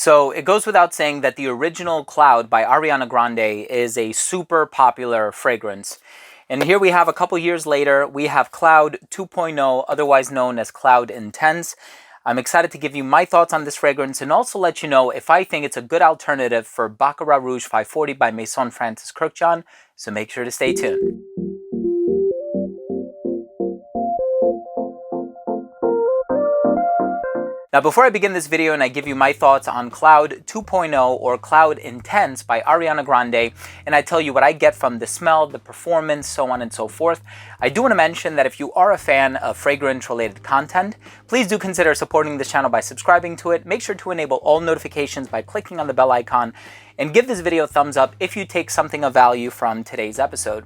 So it goes without saying that the original Cloud by Ariana Grande is a super popular fragrance. And here we have a couple years later, we have Cloud 2.0, otherwise known as Cloud Intense. I'm excited to give you my thoughts on this fragrance and also let you know if I think it's a good alternative for Baccarat Rouge 540 by Maison Francis Kurkdjian, so make sure to stay tuned. Now, before I begin this video and I give you my thoughts on Cloud 2.0 or Cloud Intense by Ariana Grande, and I tell you what I get from the smell, the performance, so on and so forth, I do want to mention that if you are a fan of fragrance-related content, please do consider supporting this channel by subscribing to it. Make sure to enable all notifications by clicking on the bell icon, and give this video a thumbs up if you take something of value from today's episode.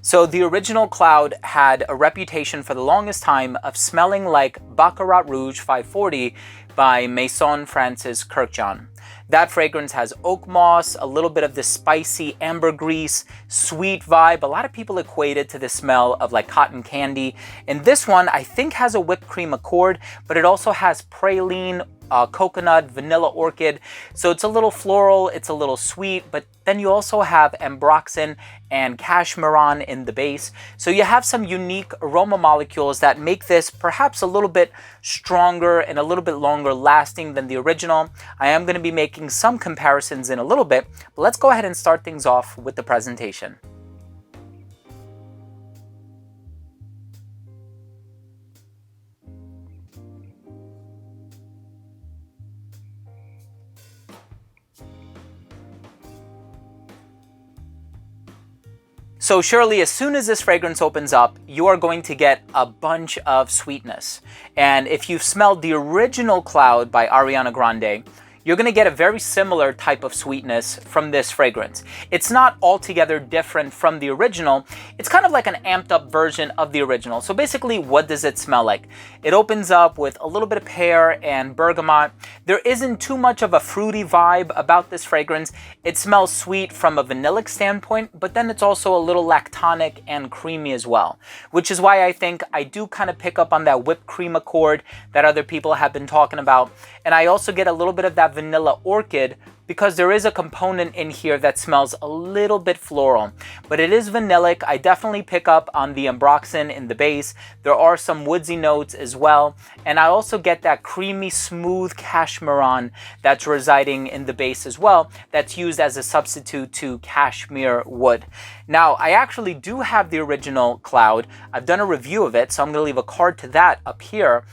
So the original Cloud had a reputation for the longest time of smelling like Baccarat Rouge 540 by Maison Francis Kurkdjian. That fragrance has oak moss, a little bit of this spicy ambergris, sweet vibe. A lot of people equate it to the smell of like cotton candy. And this one I think has a whipped cream accord, but it also has praline, coconut, vanilla orchid. So it's a little floral, it's a little sweet, but then you also have ambroxan and cashmeran in the base. So you have some unique aroma molecules that make this perhaps a little bit stronger and a little bit longer lasting than the original. I am going to be making some comparisons in a little bit, but let's go ahead and start things off with the presentation. So surely as soon as this fragrance opens up, you are going to get a bunch of sweetness. And if you've smelled the original Cloud by Ariana Grande, you're going to get a very similar type of sweetness from this fragrance. It's not altogether different from the original. It's kind of like an amped up version of the original. So basically, what does it smell like? It opens up with a little bit of pear and bergamot. There isn't too much of a fruity vibe about this fragrance. It smells sweet from a vanillic standpoint, but then it's also a little lactonic and creamy as well, which is why I think I do kind of pick up on that whipped cream accord that other people have been talking about. And I also get a little bit of that vanilla orchid because there is a component in here that smells a little bit floral, but it is vanillic. I definitely pick up on the ambroxan in the base. There are some woodsy notes as well, and I also get that creamy, smooth cashmeran that's residing in the base as well, that's used as a substitute to cashmere wood. Now, I actually do have the original Cloud. I've done a review of it, so I'm going to leave a card to that up here.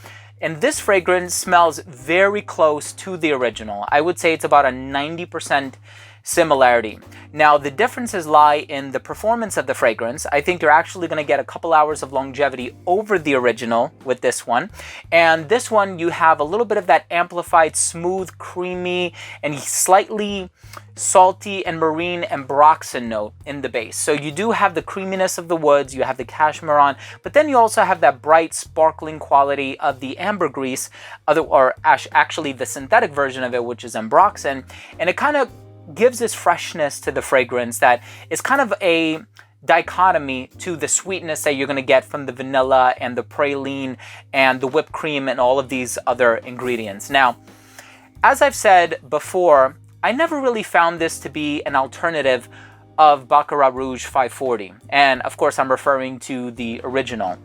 And this fragrance smells very close to the original. I would say it's about a 90% similarity. Now, the differences lie in the performance of the fragrance. I think you're actually going to get a couple hours of longevity over the original with this one. And this one, you have a little bit of that amplified, smooth, creamy, and slightly salty and marine ambroxan note in the base. So you do have the creaminess of the woods, you have the cashmeran, but then you also have that bright, sparkling quality of the ambergris, or actually the synthetic version of it, which is ambroxan. And it kind of gives this freshness to the fragrance that is kind of a dichotomy to the sweetness that you're going to get from the vanilla and the praline and the whipped cream and all of these other ingredients. Now, as I've said before, I never really found this to be an alternative of Baccarat Rouge 540. And of course, I'm referring to the original.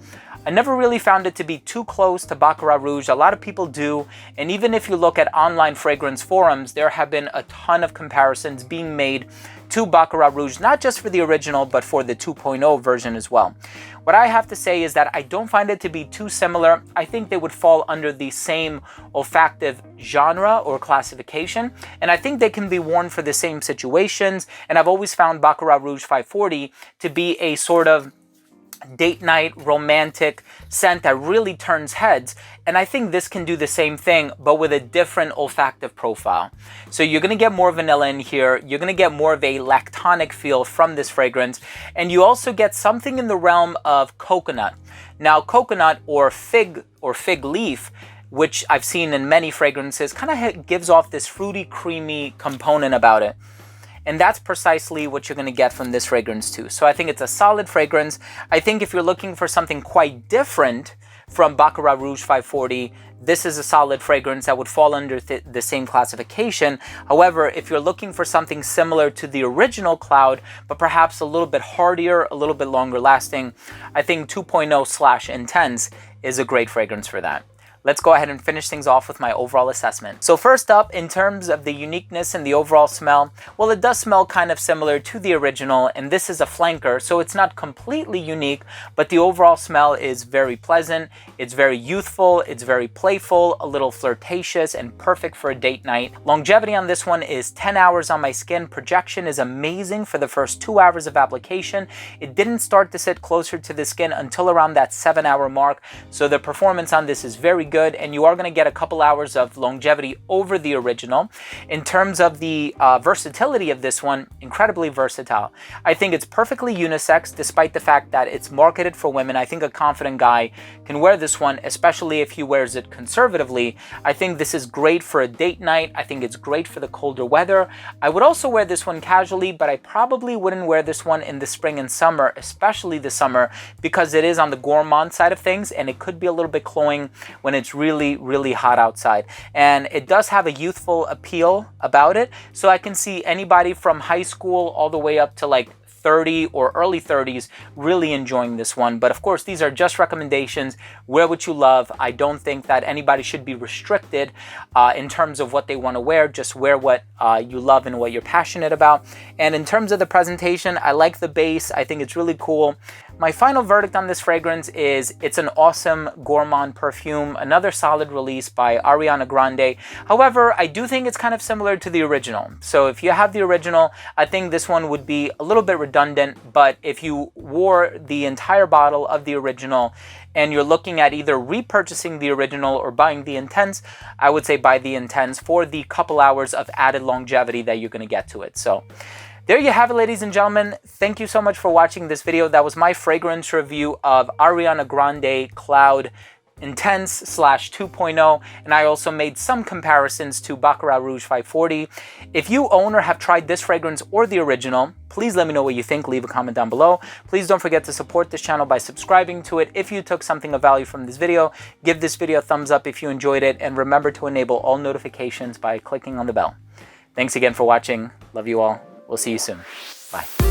I never really found it to be too close to Baccarat Rouge. A lot of people do, and even if you look at online fragrance forums, there have been a ton of comparisons being made to Baccarat Rouge, not just for the original, but for the 2.0 version as well. What I have to say is that I don't find it to be too similar. I think they would fall under the same olfactive genre or classification, and I think they can be worn for the same situations, and I've always found Baccarat Rouge 540 to be a sort of date night romantic scent that really turns heads, and I think this can do the same thing but with a different olfactive profile. So you're going to get more vanilla in here, you're going to get more of a lactonic feel from this fragrance, and you also get something in the realm of coconut. Now, coconut or fig leaf, which I've seen in many fragrances, kind of gives off this fruity, creamy component about it. And that's precisely what you're going to get from this fragrance too. So I think it's a solid fragrance. I think if you're looking for something quite different from Baccarat Rouge 540. This is a solid fragrance that would fall under the same classification. However, if you're looking for something similar to the original Cloud, but perhaps a little bit hardier, a little bit longer lasting, I think 2.0/Intense is a great fragrance for that. Let's go ahead and finish things off with my overall assessment. So first up, in terms of the uniqueness and the overall smell, well, it does smell kind of similar to the original, and this is a flanker, so it's not completely unique, but the overall smell is very pleasant, it's very youthful, it's very playful, a little flirtatious, and perfect for a date night. Longevity on this one is 10 hours on my skin. Projection is amazing for the first 2 hours of application. It didn't start to sit closer to the skin until around that 7-hour mark, so the performance on this is very good, and you are going to get a couple hours of longevity over the original. In terms of the versatility of this one, incredibly versatile. I think it's perfectly unisex, despite the fact that it's marketed for women. I think a confident guy can wear this one, especially if he wears it conservatively. I think this is great for a date night. I think it's great for the colder weather. I would also wear this one casually, but I probably wouldn't wear this one in the spring and summer, especially the summer, because it is on the gourmand side of things, and it could be a little bit cloying when it's really hot outside. And it does have a youthful appeal about it, so I can see anybody from high school all the way up to like 30 or early 30s really enjoying this one. But of course, these are just recommendations. Wear what you love. I don't think that anybody should be restricted in terms of what they want to wear. Just wear what you love and what you're passionate about. And in terms of the presentation, I like the base. I think it's really cool. My final verdict on this fragrance is it's an awesome gourmand perfume, another solid release by Ariana Grande. However, I do think it's kind of similar to the original. So if you have the original, I think this one would be a little bit redundant, but if you wore the entire bottle of the original and you're looking at either repurchasing the original or buying the Intense, I would say buy the Intense for the couple hours of added longevity that you're going to get to it. So there you have it, ladies and gentlemen. Thank you so much for watching this video. That was my fragrance review of Ariana Grande Cloud Intense/2.0, and I also made some comparisons to Baccarat Rouge 540. If you own or have tried this fragrance or the original, please let me know what you think. Leave a comment down below. Please don't forget to support this channel by subscribing to it. If you took something of value from this video, give this video a thumbs up if you enjoyed it, and remember to enable all notifications by clicking on the bell. Thanks again for watching. Love you all. We'll see you soon. Bye.